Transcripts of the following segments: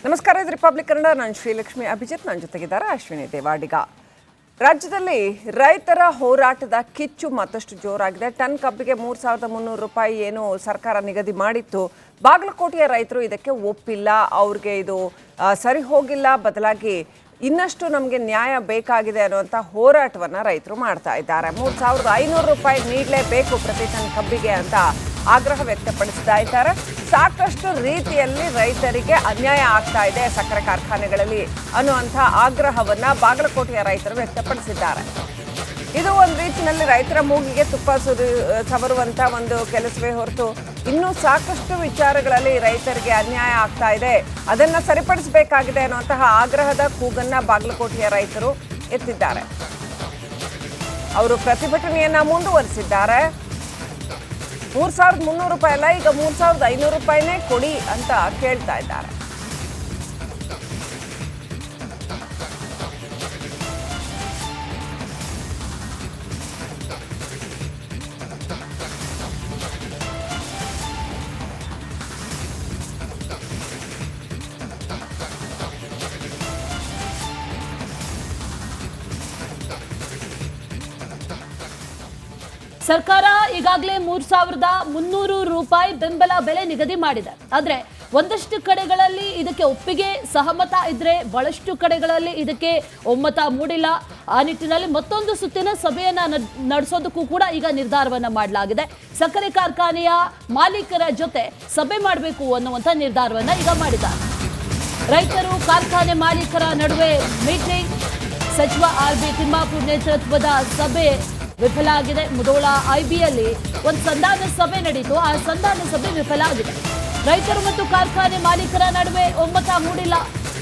ನಮಸ್ಕಾರ, ಇದು ರಿಪಬ್ಲಿಕ್ ಕನ್ನಡ. ನಾನು ಶ್ರೀಲಕ್ಷ್ಮಿ ಅಭಿಜಿತ್, ನನ್ನ ಜೊತೆಗಿದ್ದಾರೆ ಅಶ್ವಿನಿ ದೇವಾಡಿಗ. ರಾಜ್ಯದಲ್ಲಿ ರೈತರ ಹೋರಾಟದ ಕಿಚ್ಚು ಮತ್ತಷ್ಟು ಜೋರಾಗಿದೆ. ಟನ್ ಕಬ್ಬಿಗೆ 3,300 ರೂಪಾಯಿ ಏನು ಸರ್ಕಾರ ನಿಗದಿ ಮಾಡಿತ್ತು. ಬಾಗಲಕೋಟೆಯ ರೈತರು ಇದಕ್ಕೆ ಒಪ್ಪಿಲ್ಲ. ಅವ್ರಿಗೆ ಇದು ಸರಿ ಹೋಗಿಲ್ಲ, ಬದಲಾಗಿ ಇನ್ನಷ್ಟು ನಮಗೆ ನ್ಯಾಯ ಬೇಕಾಗಿದೆ ಅನ್ನುವಂಥ ಹೋರಾಟವನ್ನು ರೈತರು ಮಾಡ್ತಾ ಇದ್ದಾರೆ. 3,500 ರೂಪಾಯಿ ನೀಡಲೇಬೇಕು ಪ್ರತಿ ಟನ್ ಕಬ್ಬಿಗೆ ಅಂತ ಆಗ್ರಹ ವ್ಯಕ್ತಪಡಿಸ್ತಾ ಇದ್ದಾರೆ. ಸಾಕಷ್ಟು ರೀತಿಯಲ್ಲಿ ರೈತರಿಗೆ ಅನ್ಯಾಯ ಆಗ್ತಾ ಇದೆ ಸಕ್ಕರೆ ಕಾರ್ಖಾನೆಗಳಲ್ಲಿ ಅನ್ನುವಂಥ ಆಗ್ರಹವನ್ನ ಬಾಗಲಕೋಟೆಯ ರೈತರು ವ್ಯಕ್ತಪಡಿಸಿದ್ದಾರೆ. ಇದು ಒಂದು ರೀತಿಯಲ್ಲಿ ರೈತರ ಮೂಗಿಗೆ ತುಪ್ಪ ಸವರುವಂತ ಒಂದು ಕೆಲಸವೇ ಹೊರತು ಇನ್ನೂ ಸಾಕಷ್ಟು ವಿಚಾರಗಳಲ್ಲಿ ರೈತರಿಗೆ ಅನ್ಯಾಯ ಆಗ್ತಾ ಇದೆ, ಅದನ್ನ ಸರಿಪಡಿಸಬೇಕಾಗಿದೆ ಅನ್ನುವಂತಹ ಆಗ್ರಹದ ಕೂಗನ್ನ ಬಾಗಲಕೋಟೆಯ ರೈತರು ಎತ್ತಿದ್ದಾರೆ. ಅವರು ಪ್ರತಿಭಟನೆಯನ್ನ ಮುಂದುವರಿಸಿದ್ದಾರೆ. 3,300 ರೂಪಾಯಿ ಅಲ್ಲ, ಈಗ 3,500 ರೂಪಾಯಿನೇ ಕೊಡಿ ಅಂತ ಕೇಳ್ತಾ ಇದ್ದಾರೆ. ಸರ್ಕಾರ ಈಗಾಗಲೇ 3,300 ರೂಪಾಯಿ ಬೆಂಬಲ ಬೆಲೆ ನಿಗದಿ ಮಾಡಿದೆ. ಆದರೆ ಒಂದಷ್ಟು ಕಡೆಗಳಲ್ಲಿ ಇದಕ್ಕೆ ಒಪ್ಪಿಗೆ ಸಹಮತ ಇದ್ರೆ, ಬಹಳಷ್ಟು ಕಡೆಗಳಲ್ಲಿ ಇದಕ್ಕೆ ಒಮ್ಮತ ಮೂಡಿಲ್ಲ. ಆ ನಿಟ್ಟಿನಲ್ಲಿ ಮತ್ತೊಂದು ಸುತ್ತಿನ ಸಭೆಯನ್ನ ನಡೆಸೋದಕ್ಕೂ ಕೂಡ ಈಗ ನಿರ್ಧಾರವನ್ನ ಮಾಡಲಾಗಿದೆ. ಸಕ್ಕರೆ ಕಾರ್ಖಾನೆಯ ಮಾಲೀಕರ ಜೊತೆ ಸಭೆ ಮಾಡಬೇಕು ಅನ್ನುವಂಥ ನಿರ್ಧಾರವನ್ನ ಈಗ ಮಾಡಿದ್ದಾರೆ. ರೈತರು ಕಾರ್ಖಾನೆ ಮಾಲೀಕರ ನಡುವೆ ಮೀಟಿಂಗ್, ಸಚಿವ RB ತಿಮ್ಮಾಪುರ್ ನೇತೃತ್ವದ ಸಭೆ ವಿಫಲ ಆಗಿದೆ. ಮುಧೋಳ IBಯಲ್ಲಿ ಒಂದು ಸಂಧಾನ ಸಭೆ ನಡೀತು. ಆ ಸಂಧಾನ ಸಭೆ ವಿಫಲ ಆಗಿದೆ. ರೈತರು ಮತ್ತು ಕಾರ್ಖಾನೆ ಮಾಲೀಕರ ನಡುವೆ ಒಮ್ಮತ ಮೂಡಿಲ್ಲ.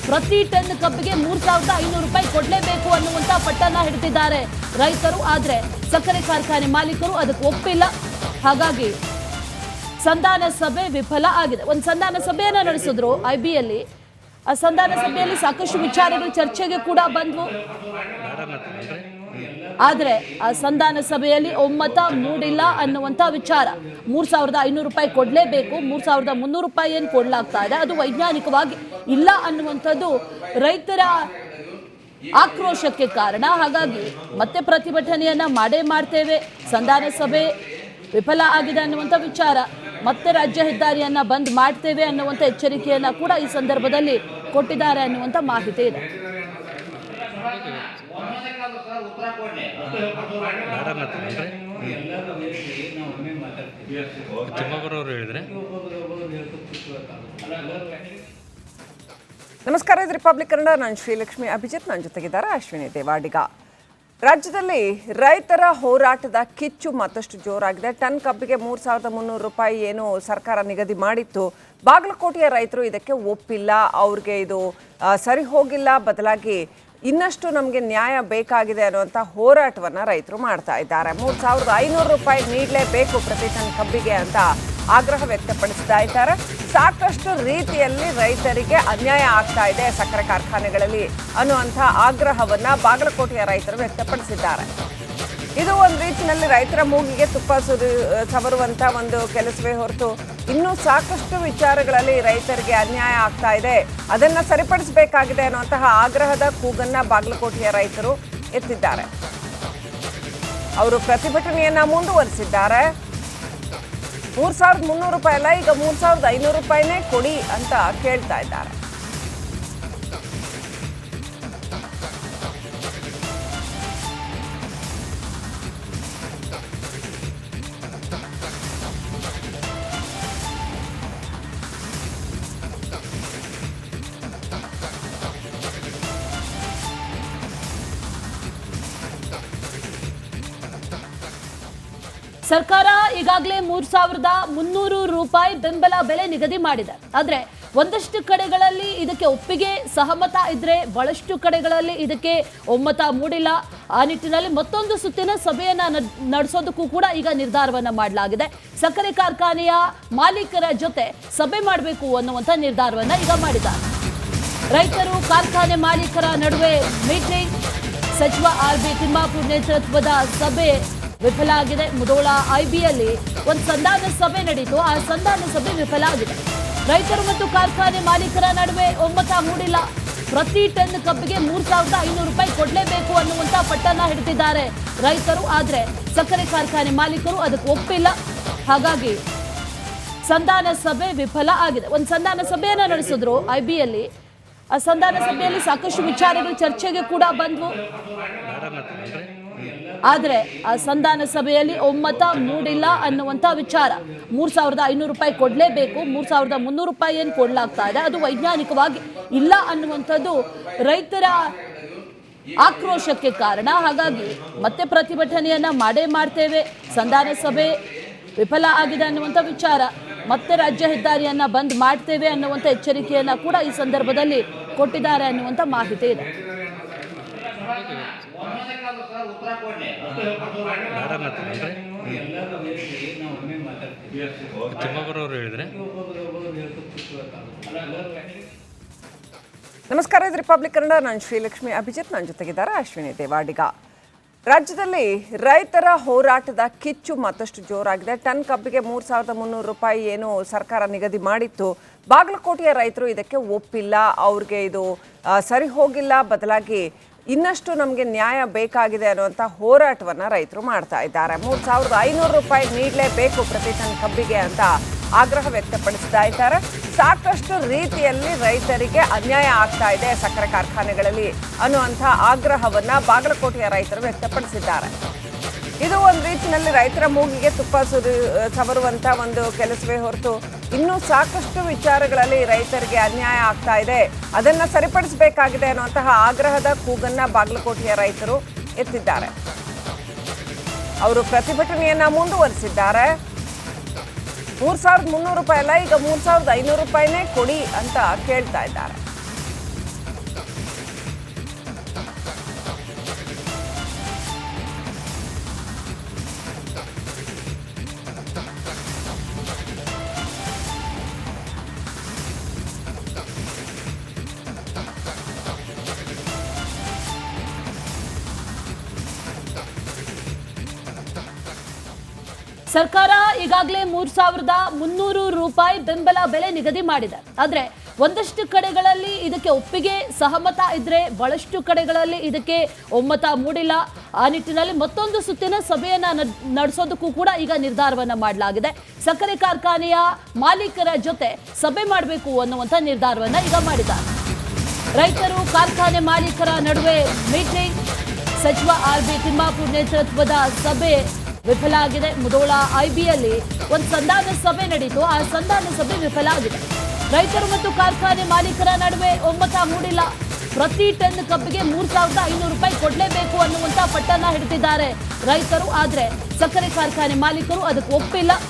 ಪ್ರತಿ ಟನ್ ಕಬ್ಬಿಗೆ 3,500 ರೂಪಾಯಿ ಕೊಡಲೇಬೇಕು ಅನ್ನುವಂಥ ಪಟ್ಟನ್ನ ಹಿಡಿದಿದ್ದಾರೆ ರೈತರು. ಆದರೆ ಸಕ್ಕರೆ ಕಾರ್ಖಾನೆ ಮಾಲೀಕರು ಅದಕ್ಕೆ ಒಪ್ಪಿಲ್ಲ. ಹಾಗಾಗಿ ಸಂಧಾನ ಸಭೆ ವಿಫಲ ಆಗಿದೆ. ಒಂದು ಸಂಧಾನ ಸಭೆಯನ್ನ ನಡೆಸಿದ್ರು IBಯಲ್ಲಿ. ಆ ಸಂಧಾನ ಸಭೆಯಲ್ಲಿ ಸಾಕಷ್ಟು ವಿಚಾರಗಳು ಚರ್ಚೆಗೆ ಕೂಡ ಬಂದ್ವು. ಆದರೆ ಆ ಸಂಧಾನ ಸಭೆಯಲ್ಲಿ ಒಮ್ಮತ ಮೂಡಿಲ್ಲ ಅನ್ನುವಂಥ ವಿಚಾರ. 3,500 ರೂಪಾಯಿ ಕೊಡಲೇಬೇಕು, 3,300 ರೂಪಾಯಿ ಏನು ಕೊಡಲಾಗ್ತಾ ಇದೆ ಅದು ವೈಜ್ಞಾನಿಕವಾಗಿ ಇಲ್ಲ ಅನ್ನುವಂಥದ್ದು ರೈತರ ಆಕ್ರೋಶಕ್ಕೆ ಕಾರಣ. ಹಾಗಾಗಿ ಮತ್ತೆ ಪ್ರತಿಭಟನೆಯನ್ನ ಮಾಡ್ತೇವೆ. ಸಂಧಾನ ಸಭೆ ವಿಫಲ ಆಗಿದೆ ಅನ್ನುವಂಥ ವಿಚಾರ. ಮತ್ತೆ ರಾಜ್ಯ ಹೆದ್ದಾರಿಯನ್ನ ಬಂದ್ ಮಾಡ್ತೇವೆ ಅನ್ನುವಂಥ ಎಚ್ಚರಿಕೆಯನ್ನ ಕೂಡ ಈ ಸಂದರ್ಭದಲ್ಲಿ ಕೊಟ್ಟಿದ್ದಾರೆ ಅನ್ನುವಂಥ ಮಾಹಿತಿ ಇದೆ. ನಮಸ್ಕಾರ, ಇದು ರಿಪಬ್ಲಿಕ್ ಕನ್ನಡ. ನಾನು ಶ್ರೀಲಕ್ಷ್ಮಿ ಅಭಿಜಿತ್, ನನ್ನ ಜೊತೆಗಿದ್ದಾರೆ ಅಶ್ವಿನಿ ದೇವಾಡಿಗ. ರಾಜ್ಯದಲ್ಲಿ ರೈತರ ಹೋರಾಟದ ಕಿಚ್ಚು ಮತ್ತಷ್ಟು ಜೋರಾಗಿದೆ. ಟನ್ ಕಬ್ಬಿಗೆ 3,300 ರೂಪಾಯಿ ಏನು ಸರ್ಕಾರ ನಿಗದಿ ಮಾಡಿತ್ತು. ಬಾಗಲಕೋಟೆಯ ರೈತರು ಇದಕ್ಕೆ ಒಪ್ಪಿಲ್ಲ. ಅವ್ರಿಗೆ ಇದು ಸರಿ ಹೋಗಿಲ್ಲ, ಬದಲಾಗಿ ಇನ್ನಷ್ಟು ನಮಗೆ ನ್ಯಾಯ ಬೇಕಾಗಿದೆ ಅನ್ನುವಂಥ ಹೋರಾಟವನ್ನು ರೈತರು ಮಾಡ್ತಾ ಇದ್ದಾರೆ. 3,500 ರೂಪಾಯಿ ನೀಡಲೇಬೇಕು ಪ್ರತಿ ಟನ್ ಕಬ್ಬಿಗೆ ಅಂತ ಆಗ್ರಹ ವ್ಯಕ್ತಪಡಿಸ್ತಾ ಇದ್ದಾರೆ. ಸಾಕಷ್ಟು ರೀತಿಯಲ್ಲಿ ರೈತರಿಗೆ ಅನ್ಯಾಯ ಆಗ್ತಾ ಇದೆ ಸಕ್ಕರೆ ಕಾರ್ಖಾನೆಗಳಲ್ಲಿ ಅನ್ನುವಂಥ ಆಗ್ರಹವನ್ನ ಬಾಗಲಕೋಟೆಯ ರೈತರು ವ್ಯಕ್ತಪಡಿಸಿದ್ದಾರೆ. ಇದು ಒಂದು ರೀತಿಯಲ್ಲಿ ರೈತರ ಮೂಗಿಗೆ ತುಪ್ಪ ಸವರುವಂತ ಒಂದು ಕೆಲಸವೇ ಹೊರತು ಇನ್ನೂ ಸಾಕಷ್ಟು ವಿಚಾರಗಳಲ್ಲಿ ರೈತರಿಗೆ ಅನ್ಯಾಯ ಆಗ್ತಾ ಇದೆ, ಅದನ್ನ ಸರಿಪಡಿಸಬೇಕಾಗಿದೆ ಅನ್ನುವಂತಹ ಆಗ್ರಹದ ಕೂಗನ್ನ ಬಾಗಲಕೋಟೆಯ ರೈತರು ಎತ್ತಿದ್ದಾರೆ. ಅವರು ಪ್ರತಿಭಟನೆಯನ್ನ ಮುಂದುವರಿಸಿದ್ದಾರೆ. 3,300 ರೂಪಾಯಿ ಅಲ್ಲ, ಈಗ 3,500 ರೂಪಾಯಿನೇ ಕೊಡಿ ಅಂತ ಕೇಳ್ತಾ ಇದ್ದಾರೆ. ಸರ್ಕಾರ ಈಗಾಗಲೇ 3,300 ರೂಪಾಯಿ ಬೆಂಬಲ ಬೆಲೆ ನಿಗದಿ ಮಾಡಿದೆ. ಆದರೆ ಒಂದಷ್ಟು ಕಡೆಗಳಲ್ಲಿ ಇದಕ್ಕೆ ಒಪ್ಪಿಗೆ ಸಹಮತ ಇದ್ರೆ, ಬಹಳಷ್ಟು ಕಡೆಗಳಲ್ಲಿ ಇದಕ್ಕೆ ಒಮ್ಮತ ಮೂಡಿಲ್ಲ. ಆ ನಿಟ್ಟಿನಲ್ಲಿ ಮತ್ತೊಂದು ಸುತ್ತಿನ ಸಭೆಯನ್ನ ನಡೆಸೋದಕ್ಕೂ ಕೂಡ ಈಗ ನಿರ್ಧಾರವನ್ನ ಮಾಡಲಾಗಿದೆ. ಸಕ್ಕರೆ ಕಾರ್ಖಾನೆಯ ಮಾಲೀಕರ ಜೊತೆ ಸಭೆ ಮಾಡಬೇಕು ಅನ್ನುವಂಥ ನಿರ್ಧಾರವನ್ನ ಈಗ ಮಾಡಿದ್ದಾರೆ. ರೈತರು ಕಾರ್ಖಾನೆ ಮಾಲೀಕರ ನಡುವೆ ಮೀಟಿಂಗ್, ಸಚಿವ RB ತಿಮ್ಮಾಪುರ್ ನೇತೃತ್ವದ ಸಭೆ ವಿಫಲ ಆಗಿದೆ. ಮುಧೋಳ IBಯಲ್ಲಿ ಒಂದು ಸಂಧಾನ ಸಭೆ ನಡೀತು. ಆ ಸಂಧಾನ ಸಭೆ ವಿಫಲ ಆಗಿದೆ. ರೈತರು ಮತ್ತು ಕಾರ್ಖಾನೆ ಮಾಲೀಕರ ನಡುವೆ ಒಮ್ಮತ ಮೂಡಿಲ್ಲ. ಪ್ರತಿ ಟನ್ ಕಬ್ಬಿಗೆ 3,500 ರೂಪಾಯಿ ಕೊಡಲೇಬೇಕು ಅನ್ನುವಂತ ಪಟ್ಟನ್ನ ಹಿಡಿದಿದ್ದಾರೆ ರೈತರು. ಆದ್ರೆ ಸಕ್ಕರೆ ಕಾರ್ಖಾನೆ ಮಾಲೀಕರು ಅದಕ್ಕೆ ಒಪ್ಪಿಲ್ಲ. ಹಾಗಾಗಿ ಸಂಧಾನ ಸಭೆ ವಿಫಲ ಆಗಿದೆ. ಒಂದು ಸಂಧಾನ ಸಭೆಯನ್ನ ನಡೆಸಿದ್ರು ಐಬಿಯಲ್ಲಿ. ಆ ಸಂಧಾನ ಸಭೆಯಲ್ಲಿ ಸಾಕಷ್ಟು ವಿಚಾರಗಳು ಚರ್ಚೆಗೆ ಕೂಡ ಬಂದ್ವು. ಆದ್ರೆ ಆ ಸಂಧಾನ ಸಭೆಯಲ್ಲಿ ಒಮ್ಮತ ಮೂಡಿಲ್ಲ ಅನ್ನುವಂತ ವಿಚಾರ. 3,500 ರೂಪಾಯಿ ಕೊಡ್ಲೇಬೇಕು, 3,300 ರೂಪಾಯಿ ಏನು ಕೊಡ್ಲಾಗ್ತಾ ಇದೆ ಅದು ವೈಜ್ಞಾನಿಕವಾಗಿ ಇಲ್ಲ ಅನ್ನುವಂಥದ್ದು ರೈತರ ಆಕ್ರೋಶಕ್ಕೆ ಕಾರಣ. ಹಾಗಾಗಿ ಮತ್ತೆ ಪ್ರತಿಭಟನೆಯನ್ನ ಮಾಡ್ತೇವೆ. ಸಂಧಾನ ಸಭೆ ವಿಫಲ ಆಗಿದೆ ಅನ್ನುವಂಥ ವಿಚಾರ. ಮತ್ತೆ ರಾಜ್ಯ ಹೆದ್ದಾರಿಯನ್ನ ಬಂದ್ ಮಾಡ್ತೇವೆ ಅನ್ನುವಂಥ ಎಚ್ಚರಿಕೆಯನ್ನ ಕೂಡ ಈ ಸಂದರ್ಭದಲ್ಲಿ ಕೊಟ್ಟಿದ್ದಾರೆ ಅನ್ನುವಂಥ ಮಾಹಿತಿ ಇದೆ. ನಮಸ್ಕಾರ, ಇದು ರಿಪಬ್ಲಿಕ್ ಕನ್ನಡ. ನಾನು ಶ್ರೀಲಕ್ಷ್ಮಿ ಅಭಿಜಿತ್, ನನ್ನ ಜೊತೆಗಿದ್ದಾರೆ ಅಶ್ವಿನಿ ದೇವಾಡಿಗ. ರಾಜ್ಯದಲ್ಲಿ ರೈತರ ಹೋರಾಟದ ಕಿಚ್ಚು ಮತ್ತಷ್ಟು ಜೋರಾಗಿದೆ. ಟನ್ ಕಬ್ಬಿಗೆ 3,300 ರೂಪಾಯಿ ಏನು ಸರ್ಕಾರ ನಿಗದಿ ಮಾಡಿತ್ತು, ಬಾಗಲಕೋಟೆಯ ರೈತರು ಇದಕ್ಕೆ ಒಪ್ಪಿಲ್ಲ. ಅವ್ರಿಗೆ ಇದು ಸರಿ ಹೋಗಿಲ್ಲ, ಬದಲಾಗಿ ಇನ್ನಷ್ಟು ನಮಗೆ ನ್ಯಾಯ ಬೇಕಾಗಿದೆ ಅನ್ನುವಂಥ ಹೋರಾಟವನ್ನು ರೈತರು ಮಾಡ್ತಾ ಇದ್ದಾರೆ. 3,500 ರೂಪಾಯಿ ನೀಡಲೇಬೇಕು ಪ್ರತಿ ಟನ್ ಕಬ್ಬಿಗೆ ಅಂತ ಆಗ್ರಹ ವ್ಯಕ್ತಪಡಿಸ್ತಾ ಇದ್ದಾರೆ. ಸಾಕಷ್ಟು ರೀತಿಯಲ್ಲಿ ರೈತರಿಗೆ ಅನ್ಯಾಯ ಆಗ್ತಾ ಇದೆ ಸಕ್ಕರೆ ಕಾರ್ಖಾನೆಗಳಲ್ಲಿ ಅನ್ನುವಂಥ ಆಗ್ರಹವನ್ನು ಬಾಗಲಕೋಟೆಯ ರೈತರು ವ್ಯಕ್ತಪಡಿಸಿದ್ದಾರೆ. ಇದು ಒಂದು ರೀತಿಯಲ್ಲಿ ರೈತರ ಮೂಗಿಗೆ ತುಪ್ಪ ಸವರುವಂಥ ಒಂದು ಕೆಲಸವೇ ಹೊರತು ಇನ್ನೂ ಸಾಕಷ್ಟು ವಿಚಾರಗಳಲ್ಲಿ ರೈತರಿಗೆ ಅನ್ಯಾಯ ಆಗ್ತಾ ಇದೆ, ಅದನ್ನು ಸರಿಪಡಿಸಬೇಕಾಗಿದೆ ಅನ್ನುವಂತಹ ಆಗ್ರಹದ ಕೂಗನ್ನು ಬಾಗಲಕೋಟೆಯ ರೈತರು ಎತ್ತಿದ್ದಾರೆ. ಅವರು ಪ್ರತಿಭಟನೆಯನ್ನ ಮುಂದುವರಿಸಿದ್ದಾರೆ. 3,300 ರೂಪಾಯಿ ಅಲ್ಲ, ಈಗ 3,500 ರೂಪಾಯಿನೇ ಕೊಡಿ ಅಂತ ಕೇಳ್ತಾ ಇದ್ದಾರೆ. ಸರ್ಕಾರ ಈಗಾಗಲೇ 3,300 ರೂಪಾಯಿ ಬೆಂಬಲ ಬೆಲೆ ನಿಗದಿ ಮಾಡಿದೆ. ಆದ್ರೆ ಒಂದಷ್ಟು ಕಡೆಗಳಲ್ಲಿ ಇದಕ್ಕೆ ಒಪ್ಪಿಗೆ ಸಹಮತ ಇದ್ರೆ, ಬಹಳಷ್ಟು ಕಡೆಗಳಲ್ಲಿ ಇದಕ್ಕೆ ಒಮ್ಮತ ಮೂಡಿಲ್ಲ. ಆ ನಿಟ್ಟಿನಲ್ಲಿ ಮತ್ತೊಂದು ಸುತ್ತಿನ ಸಭೆಯನ್ನ ನಡೆಸೋದಕ್ಕೂ ಕೂಡ ಈಗ ನಿರ್ಧಾರವನ್ನ ಮಾಡಲಾಗಿದೆ. ಸಕ್ಕರೆ ಕಾರ್ಖಾನೆಯ ಮಾಲೀಕರ ಜೊತೆ ಸಭೆ ಮಾಡಬೇಕು ಅನ್ನುವಂಥ ನಿರ್ಧಾರವನ್ನ ಈಗ ಮಾಡಿದ್ದಾರೆ. ರೈತರು ಕಾರ್ಖಾನೆ ಮಾಲೀಕರ ನಡುವೆ ಮೀಟಿಂಗ್. ಸಚಿವ ಆರ್.ಬಿ. ತಿಮ್ಮಾಪುರ್ ನೇತೃತ್ವದ ಸಭೆ ವಿಫಲ ಆಗಿದೆ. ಮುಧೋಳ ಐಬಿಯಲ್ಲಿ ಒಂದು ಸಂಧಾನ ಸಭೆ ನಡೆಯಿತು. ಆ ಸಂಧಾನ ಸಭೆ ವಿಫಲ ಆಗಿದೆ. ರೈತರು ಮತ್ತು ಕಾರ್ಖಾನೆ ಮಾಲೀಕರ ನಡುವೆ ಒಮ್ಮತ ಮೂಡಿಲ್ಲ. ಪ್ರತಿ ಟನ್ ಕಬ್ಬಿಗೆ 3,500 ರೂಪಾಯಿ ಕೊಡಲೇಬೇಕು ಅನ್ನುವಂಥ ಪಟ್ಟನ್ನ ಹಿಡಿದಿದ್ದಾರೆ ರೈತರು. ಆದ್ರೆ ಸಕ್ಕರೆ ಕಾರ್ಖಾನೆ ಮಾಲೀಕರು ಅದಕ್ಕೆ ಒಪ್ಪಿಲ್ಲ.